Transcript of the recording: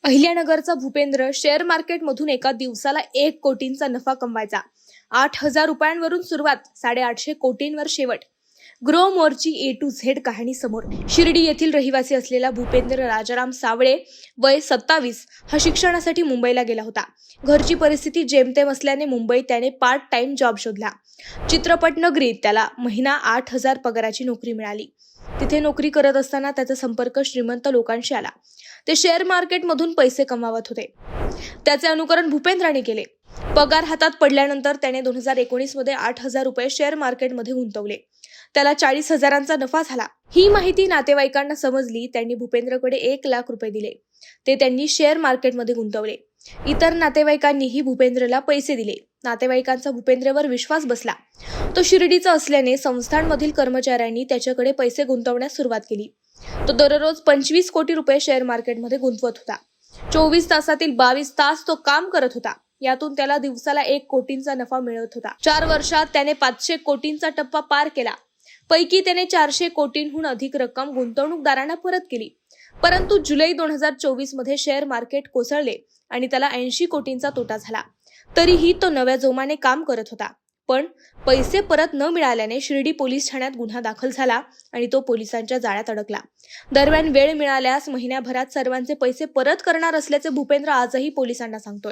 अहिल्यानगरचा Bhupendra share मार्केटमधून एका दिवसाला 1 कोटींचा नफा कमवायचा. 8,000 रुपयांवरून सुरुवात, 850 कोटींवर शेवट. ग्रो मोरची A to Z कहाणी समोर. शिर्डी येथील रहिवासी असलेला भूपेंद्र राजाराम सावळे, वय 27, हा शिक्षणासाठी मुंबईला गेला होता. घरची परिस्थिती जेमतेम असल्याने मुंबईत त्याने पार्ट टाइम जॉब शोधला. चित्रपट नगरीत त्याला महिना 8,000 पगाराची नोकरी मिळाली. तिथे नोकरी करत असताना त्याचा संपर्क श्रीमंत लोकांशी आला. ते शेअर मार्केटमधून पैसे कमावत होते. त्याचे अनुकरण भूपेंद्राने केले. पगार हातात पडल्यानंतर त्याने 2019 मध्ये 8,000 रुपये शेअर मार्केटमध्ये गुंतवले. त्याला 40,000चा नफा झाला. ही माहिती नातेवाईकांना समजली. त्यांनी भूपेंद्रकडे 1 लाख रुपये दिले. ते त्यांनी शेअर मार्केटमध्ये गुंतवले. इतर नातेवाईकांनीही भूपेंद्रला पैसे दिले. नातेवाईकांचा भूपेंद्रवर विश्वास बसला. तो शिर्डीचा असल्याने संस्थांमधील कर्मचाऱ्यांनी त्याच्याकडे पैसे गुंतवण्यास सुरुवात केली. तो दररोज 25 कोटी रुपये शेअर मार्केटमध्ये गुंतवत होता. 24 तासातील 22 तास तो काम करत होता. यातून त्याला दिवसाला 1 कोटींचा नफा मिळत होता. 4 वर्षात त्याने 500 कोटींचा टप्पा पार केला. पैकी त्याने 400 कोटींहून अधिक रक्कम गुंतवणूकदारांना परत केली. परंतु जुलै 2024 मध्ये शेअर मार्केट कोसळले आणि त्याला 80 कोटींचा तोटा झाला. तरीही तो नव्या जोमाने काम करत होता. पण पैसे परत न मिळाल्याने शिर्डी पोलीस ठाण्यात गुन्हा दाखल झाला आणि तो पोलिसांच्या जाळ्यात अडकला. दरम्यान वेळ मिळाल्यास महिन्याभरात सर्वांचे पैसे परत करणार असल्याचे भूपेंद्र आजही पोलिसांना सांगतोय.